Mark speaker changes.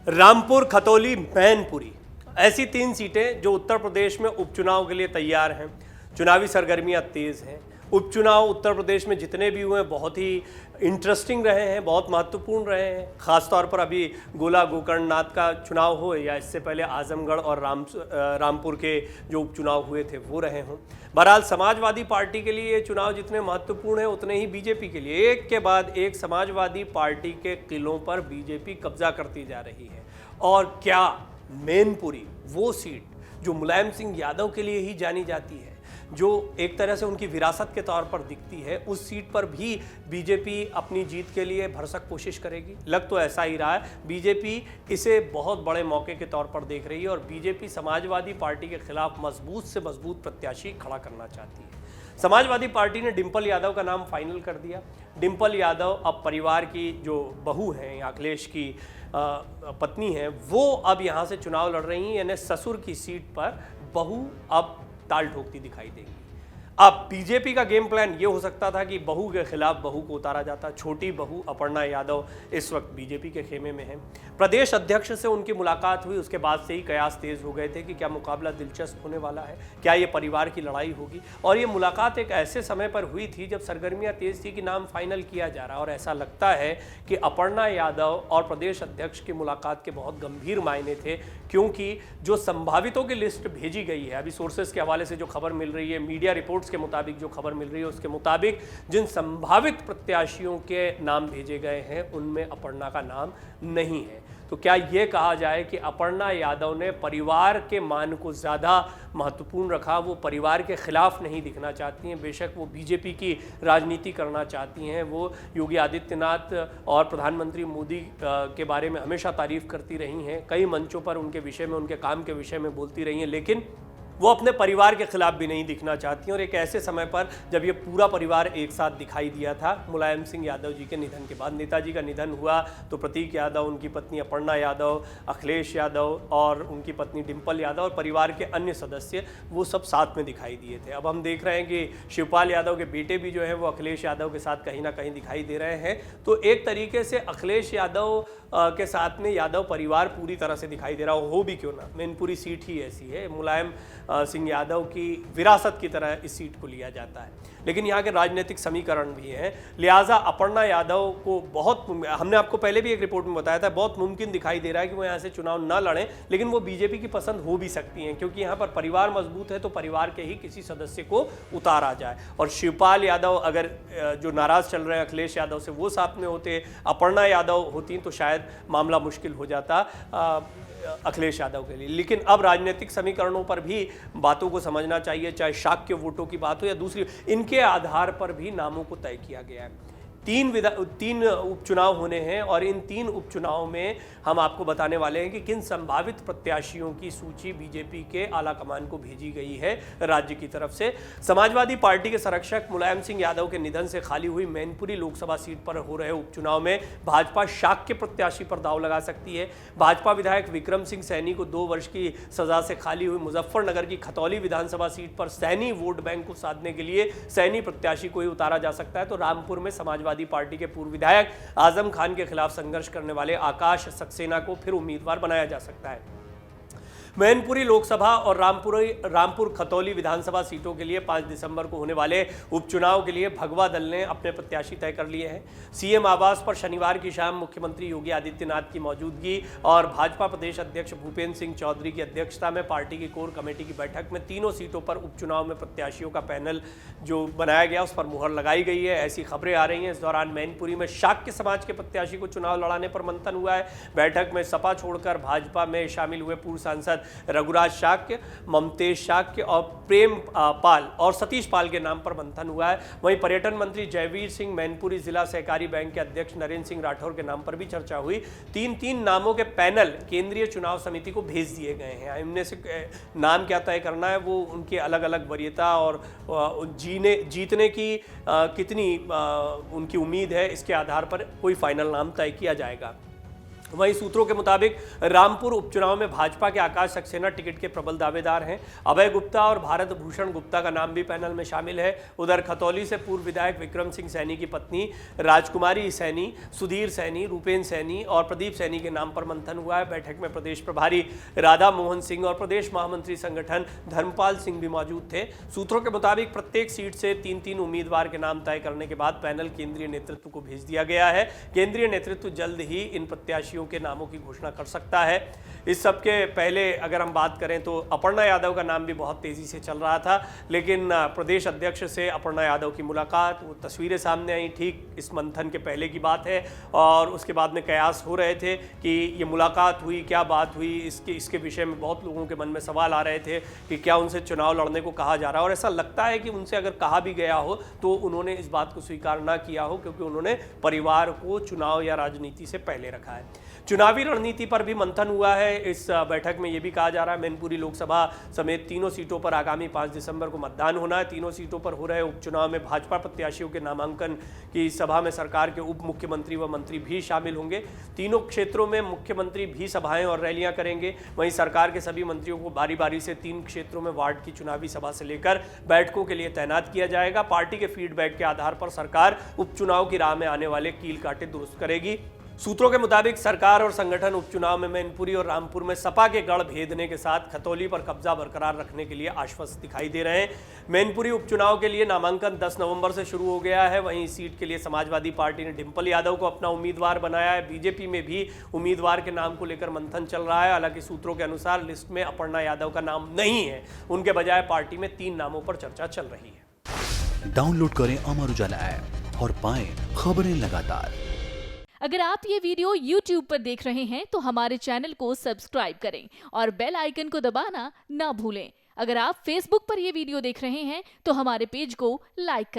Speaker 1: रामपुर, खतौली, मैनपुरी, ऐसी तीन सीटें जो उत्तर प्रदेश में उपचुनाव के लिए तैयार हैं। चुनावी सरगर्मियां तेज हैं। उपचुनाव उत्तर प्रदेश में जितने भी हुए बहुत ही इंटरेस्टिंग रहे हैं, बहुत महत्वपूर्ण रहे हैं। खासतौर पर अभी गोला गोकर्णनाथ का चुनाव हो या इससे पहले आजमगढ़ और रामपुर के जो उपचुनाव हुए थे वो रहे हों। बहरहाल समाजवादी पार्टी के लिए ये चुनाव जितने महत्वपूर्ण हैं उतने ही बीजेपी के लिए। एक के बाद एक समाजवादी पार्टी के किलों पर बीजेपी कब्जा करती जा रही है। और क्या मैनपुरी, वो सीट जो मुलायम सिंह यादव के लिए ही जानी जाती है, जो एक तरह से उनकी विरासत के तौर पर दिखती है, उस सीट पर भी बीजेपी अपनी जीत के लिए भरसक कोशिश करेगी। लग तो ऐसा ही रहा है। बीजेपी इसे बहुत बड़े मौके के तौर पर देख रही है और बीजेपी समाजवादी पार्टी के खिलाफ मजबूत से मजबूत प्रत्याशी खड़ा करना चाहती है। समाजवादी पार्टी ने डिंपल यादव का नाम फाइनल कर दिया। डिंपल यादव अब परिवार की जो बहू हैं, अखिलेश की पत्नी हैं, वो अब यहाँ से चुनाव लड़ रही हैं। यानी ससुर की सीट पर बहू अब ताल ठोकती दिखाई देगी। अब बीजेपी का गेम प्लान ये हो सकता था कि बहू के खिलाफ बहू को उतारा जाता। छोटी बहू अपर्णा यादव इस वक्त बीजेपी के खेमे में है। प्रदेश अध्यक्ष से उनकी मुलाकात हुई, उसके बाद से ही कयास तेज हो गए थे कि क्या मुकाबला दिलचस्प होने वाला है, क्या ये परिवार की लड़ाई होगी। और ये मुलाकात एक ऐसे समय पर हुई थी जब सरगर्मियां तेज थी कि नाम फाइनल किया जा रहा। और ऐसा लगता है कि अपर्णा यादव और प्रदेश अध्यक्ष की मुलाकात के बहुत गंभीर मायने थे, क्योंकि जो संभावितों की लिस्ट भेजी गई है, अभी सोर्सेस के हवाले से जो खबर मिल रही है, मीडिया रिपोर्ट्स के मुताबिक जो खबर मिल रही है, उसके मुताबिक जिन संभावित प्रत्याशियों के नाम भेजे गए हैं उनमें अपर्णा का नाम नहीं है। तो क्या ये कहा जाए कि अपर्णा यादव ने परिवार के मान को ज़्यादा महत्वपूर्ण रखा, वो परिवार के खिलाफ नहीं दिखना चाहती हैं। बेशक वो बीजेपी की राजनीति करना चाहती हैं, वो योगी आदित्यनाथ और प्रधानमंत्री मोदी के बारे में हमेशा तारीफ करती रही हैं, कई मंचों पर उनके विषय में, उनके काम के विषय में बोलती रही हैं, लेकिन वो अपने परिवार के खिलाफ भी नहीं दिखना चाहती। और एक ऐसे समय पर जब ये पूरा परिवार एक साथ दिखाई दिया था मुलायम सिंह यादव जी के निधन के बाद, नेताजी का निधन हुआ तो प्रतीक यादव, उनकी पत्नी अपर्णा यादव, अखिलेश यादव और उनकी पत्नी डिंपल यादव और परिवार के अन्य सदस्य वो सब साथ में दिखाई दिए थे। अब हम देख रहे हैं कि शिवपाल यादव के बेटे भी जो हैं वो अखिलेश यादव के साथ कहीं ना कहीं दिखाई दे रहे हैं। तो एक तरीके से अखिलेश यादव के साथ में यादव परिवार पूरी तरह से दिखाई दे रहा हो भी क्यों ना। मैनपुरी सीट ही ऐसी है, मुलायम सिंह यादव की विरासत की तरह इस सीट को लिया जाता है। लेकिन यहाँ के राजनीतिक समीकरण भी हैं, लिहाजा अपर्णा यादव को बहुत, हमने आपको पहले भी एक रिपोर्ट में बताया था, बहुत मुमकिन दिखाई दे रहा है कि वो यहाँ से चुनाव न लड़ें, लेकिन वो बीजेपी की पसंद हो भी सकती हैं, क्योंकि यहाँ पर परिवार मजबूत है तो परिवार के ही किसी सदस्य को उतारा जाए। और शिवपाल यादव अगर जो नाराज चल रहे हैं अखिलेश यादव से, वो साथ में होते, अपर्णा यादव होती तो शायद मामला मुश्किल हो जाता अखिलेश यादव के लिए। लेकिन अब राजनीतिक समीकरणों पर भी बातों को समझना चाहिए, चाहे शाक्य वोटों की बात हो या दूसरी, इनके आधार पर भी नामों को तय किया गया है। तीन उपचुनाव होने हैं और इन तीन उपचुनाव में हम आपको बताने वाले हैं कि किन संभावित प्रत्याशियों की सूची बीजेपी के आला कमान को भेजी गई है राज्य की तरफ से। समाजवादी पार्टी के संरक्षक मुलायम सिंह यादव के निधन से खाली हुई मैनपुरी लोकसभा सीट पर हो रहे उपचुनाव में भाजपा शाक्य प्रत्याशी पर दांव लगा सकती है। भाजपा विधायक विक्रम सिंह सैनी को 2 वर्ष की सजा से खाली हुई मुजफ्फरनगर की खतौली विधानसभा सीट पर सैनी वोट बैंक को साधने के लिए सैनी प्रत्याशी को ही उतारा जा सकता है। तो रामपुर में समाजवादी पार्टी के पूर्व विधायक आजम खान के खिलाफ संघर्ष करने वाले आकाश सक्सेना को फिर उम्मीदवार बनाया जा सकता है। मैनपुरी लोकसभा और रामपुर खतौली विधानसभा सीटों के लिए 5 दिसंबर को होने वाले उपचुनाव के लिए भगवा दल ने अपने प्रत्याशी तय कर लिए हैं। सीएम आवास पर शनिवार की शाम मुख्यमंत्री योगी आदित्यनाथ की मौजूदगी और भाजपा प्रदेश अध्यक्ष भूपेंद्र सिंह चौधरी की अध्यक्षता में पार्टी की कोर कमेटी की बैठक में तीनों सीटों पर उपचुनाव में प्रत्याशियों का पैनल जो बनाया गया उस पर मुहर लगाई गई है, ऐसी खबरें आ रही हैं। इस दौरान मैनपुरी में शाक्य समाज के प्रत्याशी को चुनाव लड़ाने पर मंथन हुआ है। बैठक में सपा छोड़कर भाजपा में शामिल हुए पूर्व सांसद रघुराज शाक्य, ममतेज शाक्य और प्रेम पाल और सतीश पाल के नाम पर मंथन हुआ है। वहीं पर्यटन मंत्री जयवीर सिंह, मैनपुरी जिला सहकारी बैंक के अध्यक्ष नरेंद्र सिंह राठौर के नाम पर भी चर्चा हुई। 3 नामों के पैनल केंद्रीय चुनाव समिति को भेज दिए गए हैं। इनमें से नाम क्या तय करना है, वो उनकी अलग अलग वरीयता और जीतने की कितनी उनकी उम्मीद है, इसके आधार पर कोई फाइनल नाम तय किया जाएगा। वहीं सूत्रों के मुताबिक रामपुर उपचुनाव में भाजपा के आकाश सक्सेना टिकट के प्रबल दावेदार हैं। अभय गुप्ता और भारत भूषण गुप्ता का नाम भी पैनल में शामिल है। उधर खतौली से पूर्व विधायक विक्रम सिंह सैनी की पत्नी राजकुमारी सैनी, सुधीर सैनी, रूपेन सैनी और प्रदीप सैनी के नाम पर मंथन हुआ है। बैठक में प्रदेश प्रभारी राधा मोहन सिंह और प्रदेश महामंत्री संगठन धर्मपाल सिंह भी मौजूद थे। सूत्रों के मुताबिक प्रत्येक सीट से 3-3 उम्मीदवार के नाम तय करने के बाद पैनल केंद्रीय नेतृत्व को भेज दिया गया है। केंद्रीय नेतृत्व जल्द ही इन प्रत्याशियों के नामों की घोषणा कर सकता है। इस सब के पहले अगर हम बात करें तो अपर्णा यादव का नाम भी बहुत तेजी से चल रहा था, लेकिन प्रदेश अध्यक्ष से अपर्णा यादव की मुलाकात, वो तस्वीरें सामने आई ठीक इस मंथन के पहले की बात है और उसके बाद में कयास हो रहे थे कि ये मुलाकात हुई, क्या बात हुई, इसके विषय में बहुत लोगों के मन में सवाल आ रहे थे कि क्या उनसे चुनाव लड़ने को कहा जा रहा है। और ऐसा लगता है कि उनसे अगर कहा भी गया हो तो उन्होंने इस बात को स्वीकार ना किया हो, क्योंकि उन्होंने परिवार को चुनाव या राजनीति से पहले रखा है। चुनावी रणनीति पर भी मंथन हुआ है। इस बैठक में यह भी कहा जा रहा है मैनपुरी लोकसभा समेत तीनों सीटों पर आगामी 5 दिसंबर को मतदान होना है। तीनों सीटों पर हो रहे उपचुनाव में भाजपा प्रत्याशियों के नामांकन की सभा में सरकार के उप मुख्यमंत्री व मंत्री भी शामिल होंगे। तीनों क्षेत्रों में मुख्यमंत्री भी सभाएं और रैलियां करेंगे। वहीं सरकार के सभी मंत्रियों को बारी बारी से 3 क्षेत्रों में वार्ड की चुनावी सभा से लेकर बैठकों के लिए तैनात किया जाएगा। पार्टी के फीडबैक के आधार पर सरकार उपचुनाव की राह में आने वाले कील कांटे दुरुस्त करेगी। सूत्रों के मुताबिक सरकार और संगठन उपचुनाव में मैनपुरी और रामपुर में सपा के गढ़ भेदने के साथ खतौली पर कब्जा बरकरार रखने के लिए आश्वस्त दिखाई दे रहे हैं। मैनपुरी उपचुनाव के लिए नामांकन 10 नवंबर से शुरू हो गया है। वहीं इस सीट के लिए समाजवादी पार्टी ने डिंपल यादव को अपना उम्मीदवार बनाया है। बीजेपी में भी उम्मीदवार के नाम को लेकर मंथन चल रहा है। हालांकि सूत्रों के अनुसार लिस्ट में अपर्णा यादव का नाम नहीं है, उनके बजाय पार्टी में 3 नामों पर चर्चा चल रही है।
Speaker 2: डाउनलोड करें अमर उजाला ऐप और पाएं खबरें लगातार।
Speaker 3: अगर आप ये वीडियो YouTube पर देख रहे हैं तो हमारे चैनल को सब्सक्राइब करें और बेल आइकन को दबाना ना भूलें। अगर आप Facebook पर ये वीडियो देख रहे हैं तो हमारे पेज को लाइक करें।